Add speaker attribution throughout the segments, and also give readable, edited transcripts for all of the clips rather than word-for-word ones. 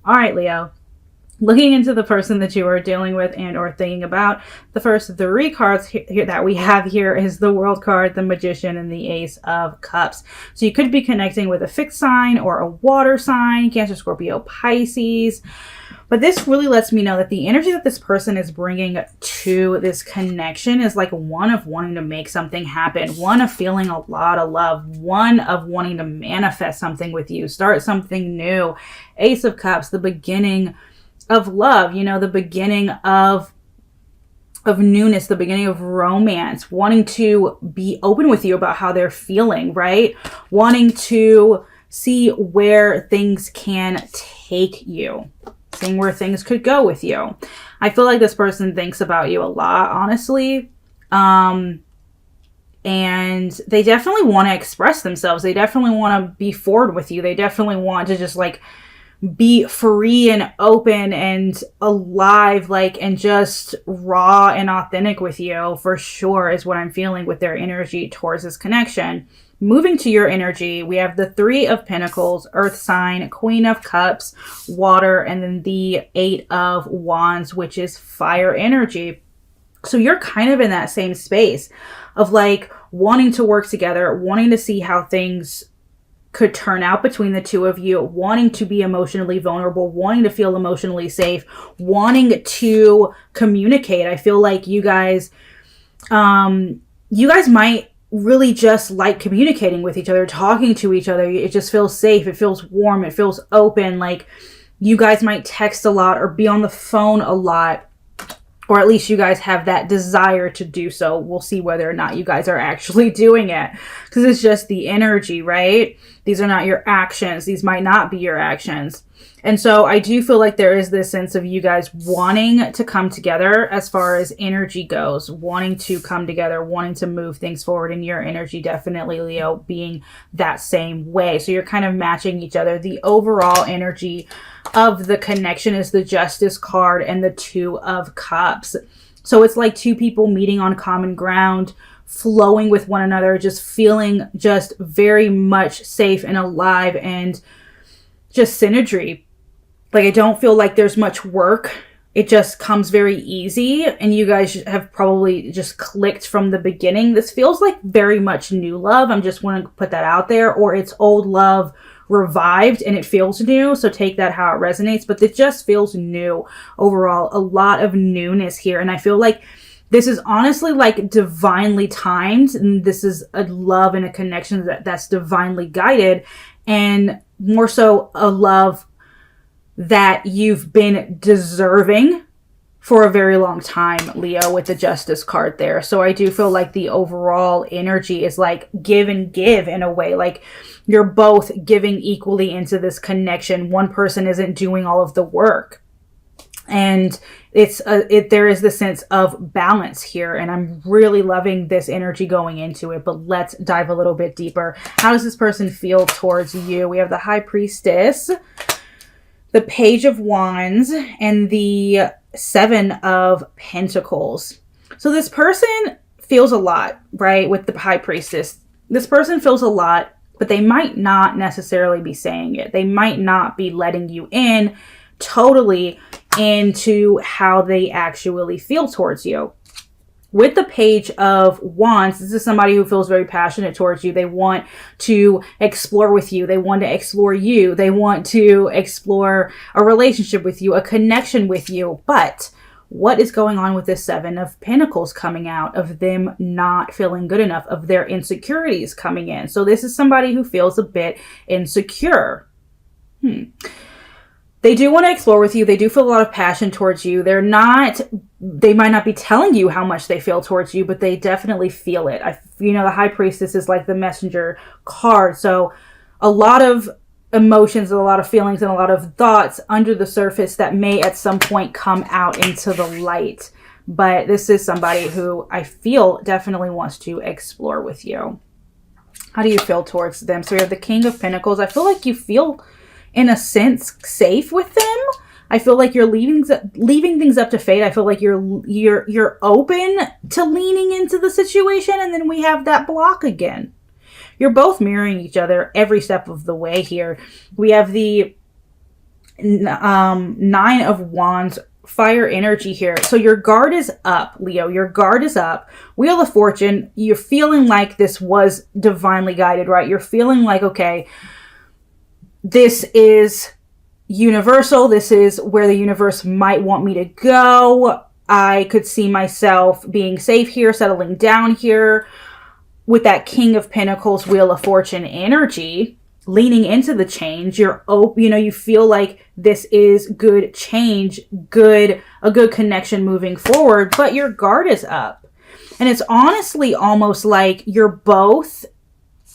Speaker 1: All right, Leo. Looking into the person that you are dealing with and or thinking about, the first three cards here that we have here is the World card, the Magician, and the Ace of Cups. So you could be connecting with a fixed sign or a water sign, Cancer, Scorpio, Pisces. But this really lets me know that the energy that this person is bringing to this connection is like one of wanting to make something happen, one of feeling a lot of love, one of wanting to manifest something with you, start something new. Ace of Cups, the beginning of love, you know, the beginning of newness, the beginning of romance, wanting to be open with you about how they're feeling, right? Wanting to see where things can take you, seeing where things could go with you. I feel like this person thinks about you a lot, honestly. And they definitely want to express themselves. They definitely want to be forward with you. They definitely want to just like be free and open and alive, like, and just raw and authentic with you, for sure, is what I'm feeling with their energy towards this connection. Moving to your energy, we have the Three of Pentacles, Earth sign, Queen of Cups, water, and then the Eight of Wands, which is fire energy. So you're kind of in that same space of like wanting to work together, wanting to see how things could turn out between the two of you, wanting to be emotionally vulnerable, wanting to feel emotionally safe, wanting to communicate. I feel like you guys might really just like communicating with each other, talking to each other. It just feels safe. It feels warm. It feels open. Like you guys might text a lot or be on the phone a lot. Or at least you guys have that desire to do so. We'll see whether or not you guys are actually doing it. Because it's just the energy, right? These are not your actions. These might not be your actions. And so I do feel like there is this sense of you guys wanting to come together as far as energy goes. Wanting to come together, wanting to move things forward. And your energy definitely, Leo, being that same way. So you're kind of matching each other. The overall energy of the connection is the Justice card and the Two of Cups. So it's like two people meeting on common ground, flowing with one another, just feeling just very much safe and alive and just synergy. Like I don't feel like there's much work. It just comes very easy and you guys have probably just clicked from the beginning. This feels like very much new love. I'm just want to put that out there, or it's old love revived and it feels new. So take that how it resonates, but it just feels new overall. A lot of newness here. And I feel like this is honestly like divinely timed. And this is a love and a connection that's divinely guided, and more so a love that you've been deserving for a very long time, Leo, with the Justice card there. So I do feel like the overall energy is like give and give in a way. Like you're both giving equally into this connection. One person isn't doing all of the work. And there is the sense of balance here. And I'm really loving this energy going into it. But let's dive a little bit deeper. How does this person feel towards you? We have the High Priestess, the Page of Wands, and the Seven of Pentacles. So this person feels a lot, right? With the High Priestess, this person feels a lot, but they might not necessarily be saying it. They might not be letting you in totally into how they actually feel towards you. With the Page of Wands, this is somebody who feels very passionate towards you. They want to explore with you. They want to explore you. They want to explore a relationship with you, a connection with you. But what is going on with the Seven of Pentacles coming out, of them not feeling good enough, of their insecurities coming in? So this is somebody who feels a bit insecure. They do want to explore with you. They do feel a lot of passion towards you. They might not be telling you how much they feel towards you, but they definitely feel it. The High Priestess is like the messenger card. So a lot of emotions and a lot of feelings and a lot of thoughts under the surface that may at some point come out into the light. But this is somebody who I feel definitely wants to explore with you. How do you feel towards them? So we have the King of Pentacles. I feel like you feel, in a sense, safe with them. I feel like you're leaving things up to fate. I feel like you're open to leaning into the situation, and then we have that block again. You're both mirroring each other every step of the way here. We have the Nine of Wands, fire energy here. So your guard is up, Leo. Your guard is up. Wheel of Fortune, you're feeling like this was divinely guided, right? You're feeling like, okay, this is universal. This is where the universe might want me to go. I could see myself being safe here, settling down here. With that King of Pentacles, Wheel of Fortune energy, leaning into the change, you're open, you feel like this is good change, a good connection moving forward, but your guard is up. And it's honestly almost like you're both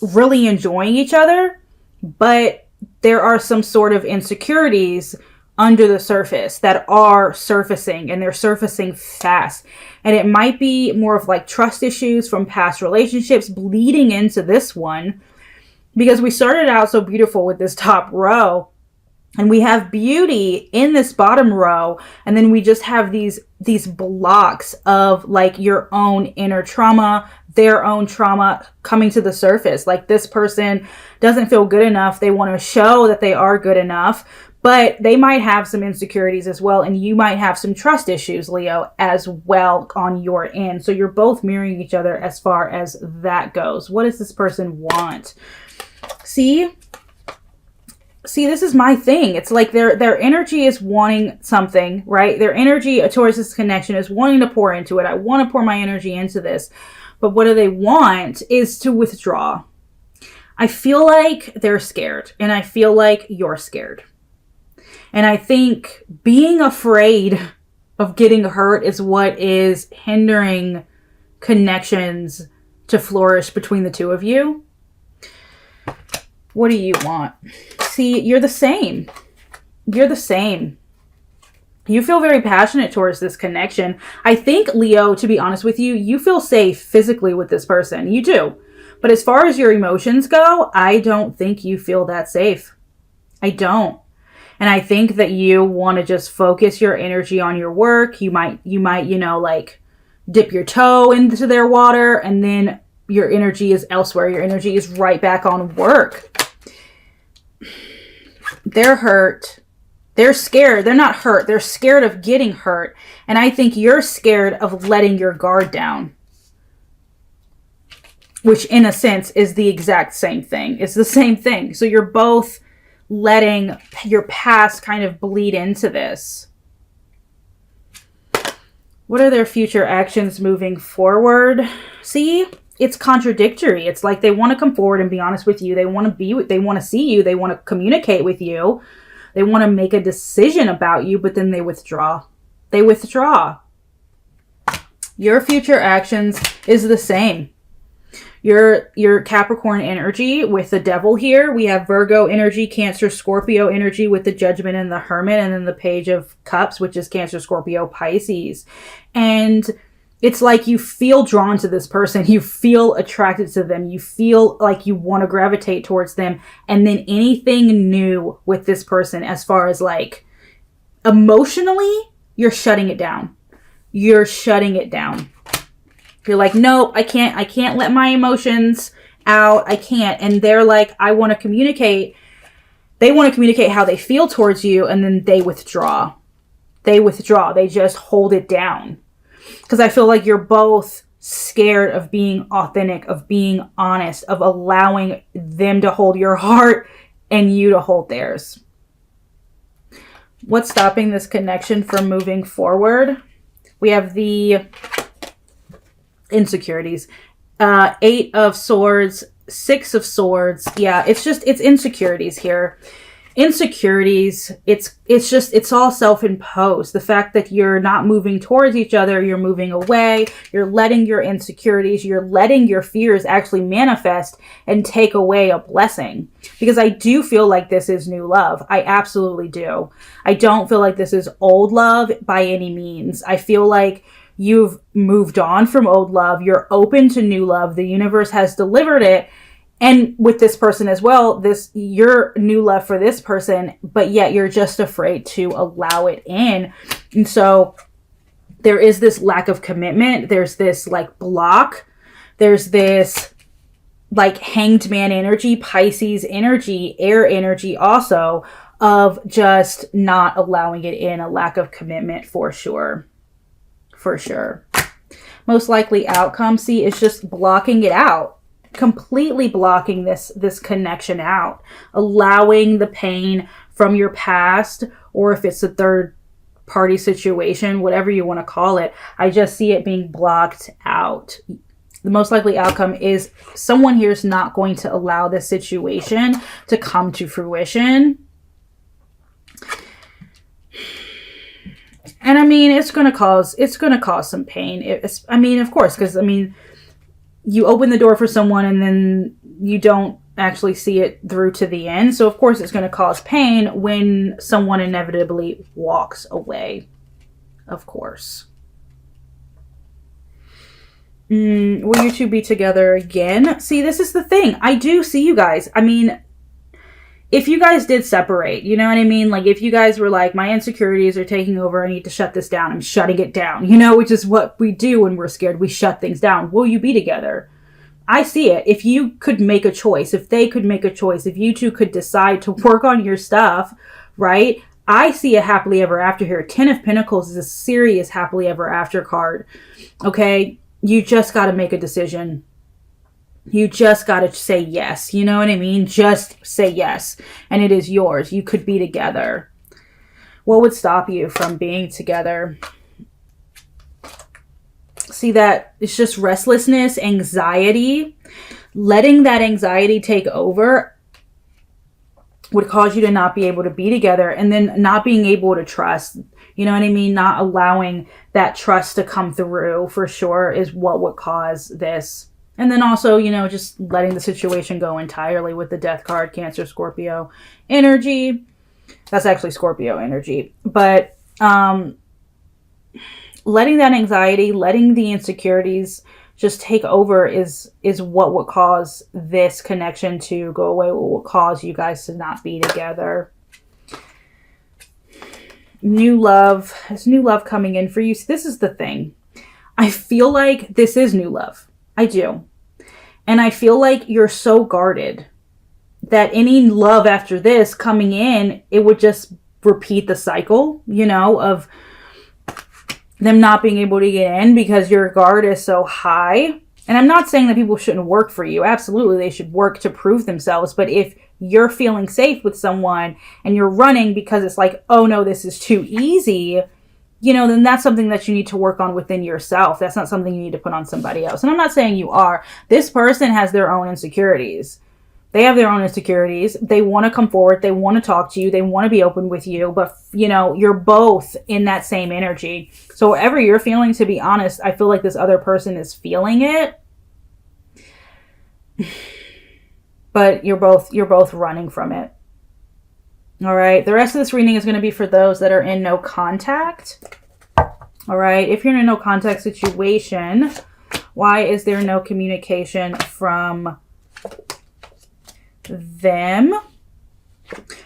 Speaker 1: really enjoying each other, but there are some sort of insecurities under the surface that are surfacing, and they're surfacing fast. And it might be more of like trust issues from past relationships bleeding into this one, because we started out so beautiful with this top row, and we have beauty in this bottom row, and then we just have these blocks of like your own inner trauma, their own trauma coming to the surface. Like this person doesn't feel good enough. They want to show that they are good enough, but they might have some insecurities as well, and you might have some trust issues, Leo, as well on your end. So you're both mirroring each other as far as that goes. What does this person want? See, this is my thing. It's like their energy is wanting something, right? Their energy towards this connection is wanting to pour into it. I want to pour my energy into this. But what do they want is to withdraw. I feel like they're scared, and I feel like you're scared. And I think being afraid of getting hurt is what is hindering connections to flourish between the two of you. What do you want? See, you're the same. You're the same. You feel very passionate towards this connection. I think, Leo, to be honest with you, you feel safe physically with this person. You do. But as far as your emotions go, I don't think you feel that safe. I don't. And I think that you want to just focus your energy on your work. You might, like dip your toe into their water, and then your energy is elsewhere. Your energy is right back on work. They're hurt. They're scared. They're not hurt. They're scared of getting hurt. And I think you're scared of letting your guard down, which in a sense is the exact same thing. It's the same thing. So you're both letting your past kind of bleed into this. What are their future actions moving forward? See, it's contradictory. It's like they want to come forward and be honest with you. They want to see you. They want to communicate with you. They want to make a decision about you, but then they withdraw. They withdraw. Your future actions is the same. Your Capricorn energy with the Devil here. We have Virgo energy, Cancer, Scorpio energy with the Judgment and the Hermit, and then the Page of Cups, which is Cancer, Scorpio, Pisces. And it's like you feel drawn to this person. You feel attracted to them. You feel like you want to gravitate towards them. And then anything new with this person, as far as like emotionally, you're shutting it down. You're shutting it down. You're like, nope, I can't let my emotions out. I can't. And they're like, I want to communicate. They want to communicate how they feel towards you. And then they withdraw. They withdraw. They just hold it down. Because I feel like you're both scared of being authentic, of being honest, of allowing them to hold your heart and you to hold theirs. What's stopping this connection from moving forward? We have the insecurities. 8 of Swords, 6 of Swords. Yeah, it's insecurities here. Insecurities, it's all self-imposed. The fact that you're not moving towards each other, you're moving away, you're letting your insecurities, you're letting your fears actually manifest and take away a blessing. Because I do feel like this is new love. I absolutely do. I don't feel like this is old love by any means. I feel like you've moved on from old love. You're open to new love. The universe has delivered it. And with this person as well, your new love for this person, but yet you're just afraid to allow it in. And so there is this lack of commitment. There's this like block. There's this like Hanged Man energy, Pisces energy, air energy also of just not allowing it in, a lack of commitment for sure. For sure. Most likely outcome, see, is just blocking it out. Completely blocking this connection out. Allowing the pain from your past, or if it's a third party situation, whatever you want to call it, I just see it being blocked out. The most likely outcome is someone here is not going to allow this situation to come to fruition. And I mean, it's going to cause some pain. I mean, of course, because I mean, you open the door for someone and then you don't actually see it through to the end. So of course it's going to cause pain when someone inevitably walks away. Of course. Will you two be together again? See, this is the thing. I do see you guys. I mean, if you guys did separate, you know what I mean? Like if you guys were like, my insecurities are taking over, I need to shut this down. I'm shutting it down, you know, which is what we do when we're scared. We shut things down. Will you be together? I see it. If you could make a choice, if they could make a choice, if you two could decide to work on your stuff, right? I see a happily ever after here. 10 of Pentacles is a serious happily ever after card. Okay? You just got to make a decision. You just got to say yes. You know what I mean? Just say yes. And it is yours. You could be together. What would stop you from being together? See, that it's just restlessness, anxiety. Letting that anxiety take over would cause you to not be able to be together, and then not being able to trust. You know what I mean? Not allowing that trust to come through for sure is what would cause this. And then also, you know, just letting the situation go entirely with the Death card, Cancer, Scorpio energy. That's actually Scorpio energy. But letting that anxiety, letting the insecurities just take over is what would cause this connection to go away, what will cause you guys to not be together. New love. Is new love coming in for you? So this is the thing. I feel like this is new love. I do. And I feel like you're so guarded that any love after this coming in, it would just repeat the cycle, you know, of them not being able to get in because your guard is so high. And I'm not saying that people shouldn't work for you. Absolutely, they should work to prove themselves. But if you're feeling safe with someone and you're running because it's like, oh no, this is too easy, you know, then that's something that you need to work on within yourself. That's not something you need to put on somebody else. And I'm not saying you are. This person has their own insecurities. They have their own insecurities. They want to come forward. They want to talk to you. They want to be open with you. But, you know, you're both in that same energy. So whatever you're feeling, to be honest, I feel like this other person is feeling it. But you're both running from it. All right. The rest of this reading is going to be for those that are in no contact. All right. If you're in a no contact situation, why is there no communication from them?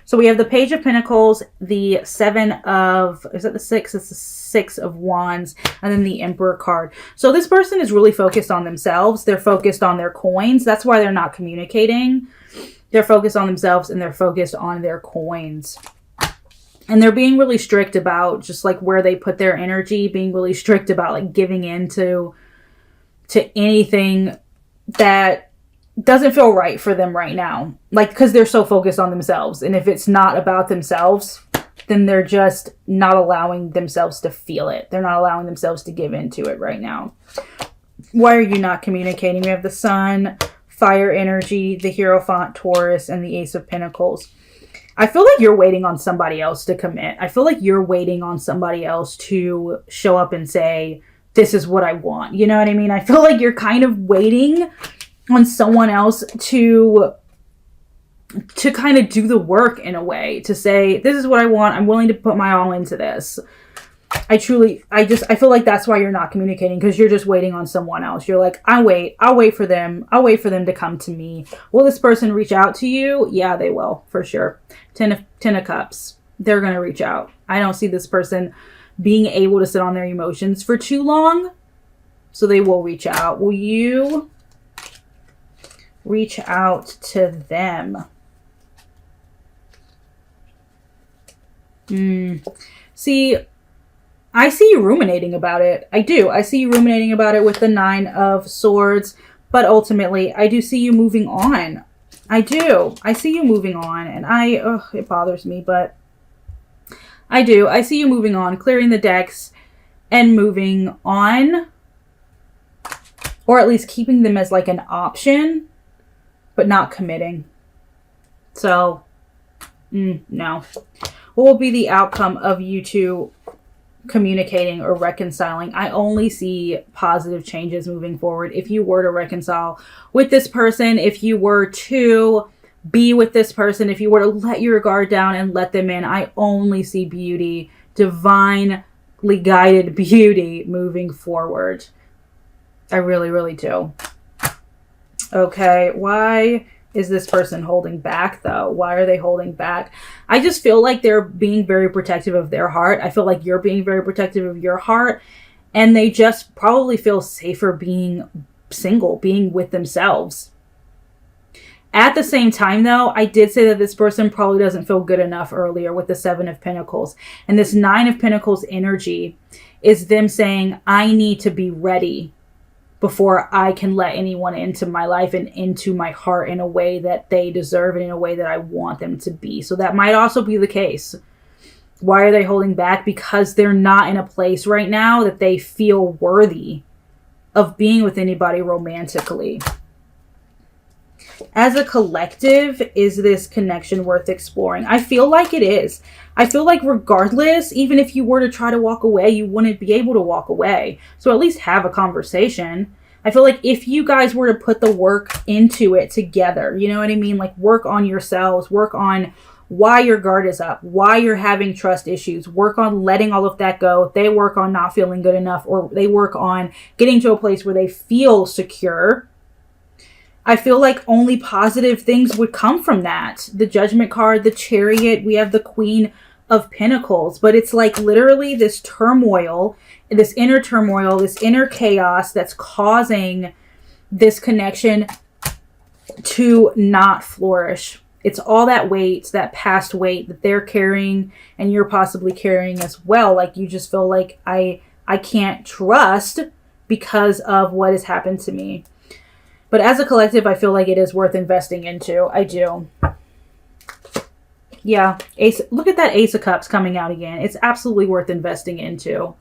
Speaker 1: So we have the Page of Pentacles, the Seven of, is that the Six? It's the Six of Wands, and then the Emperor card. So this person is really focused on themselves. They're focused on their coins. That's why they're not communicating. They're focused on themselves and they're focused on their coins. And they're being really strict about just like where they put their energy, being really strict about like giving in to anything that doesn't feel right for them right now. Like, because they're so focused on themselves. And if it's not about themselves, then they're just not allowing themselves to feel it. They're not allowing themselves to give into it right now. Why are you not communicating? We have the Sun, Fire energy, the Hierophant, Taurus, and the Ace of Pentacles. I feel like you're waiting on somebody else to commit. I feel like you're waiting on somebody else to show up and say, this is what I want. You know what I mean? I feel like you're kind of waiting on someone else to kind of do the work in a way, to say, this is what I want. I'm willing to put my all into this. I feel like that's why you're not communicating, because you're just waiting on someone else. You're like, I'll wait for them to come to me. Will this person reach out to you? Yeah, they will, for sure. Ten of Cups. They're going to reach out. I don't see this person being able to sit on their emotions for too long. So they will reach out. Will you reach out to them? See, I see you ruminating about it. I do. I see you ruminating about it with the 9 of Swords. But ultimately, I do see you moving on. I do. I see you moving on. And it bothers me, but I do. I see you moving on, clearing the decks and moving on. Or at least keeping them as like an option, but not committing. So, no. What will be the outcome of you two communicating or reconciling? I only see positive changes moving forward. If you were to reconcile with this person, if you were to be with this person, if you were to let your guard down and let them in, I only see beauty, divinely guided beauty moving forward. I really, really do. Okay, why is this person holding back, though? Why are they holding back? I just feel like they're being very protective of their heart. I feel like you're being very protective of your heart. And they just probably feel safer being single, being with themselves. At the same time, though, I did say that this person probably doesn't feel good enough earlier with the 7 of Pentacles. And this 9 of Pentacles energy is them saying, I need to be ready before I can let anyone into my life and into my heart in a way that they deserve and in a way that I want them to be. So that might also be the case. Why are they holding back? Because they're not in a place right now that they feel worthy of being with anybody romantically. As a collective, is this connection worth exploring? I feel like it is. I feel like regardless, even if you were to try to walk away, you wouldn't be able to walk away. So at least have a conversation. I feel like if you guys were to put the work into it together, you know what I mean? Like work on yourselves, work on why your guard is up, why you're having trust issues, work on letting all of that go. They work on not feeling good enough, or they work on getting to a place where they feel secure. I feel like only positive things would come from that. The Judgment card, the Chariot, we have the Queen of Pentacles. But it's like literally this turmoil, this inner turmoil, this inner chaos that's causing this connection to not flourish. It's all that weight, that past weight that they're carrying and you're possibly carrying as well. Like you just feel like I can't trust because of what has happened to me. But as a collective, I feel like it is worth investing into. I do. Yeah. Look at that Ace of Cups coming out again. It's absolutely worth investing into.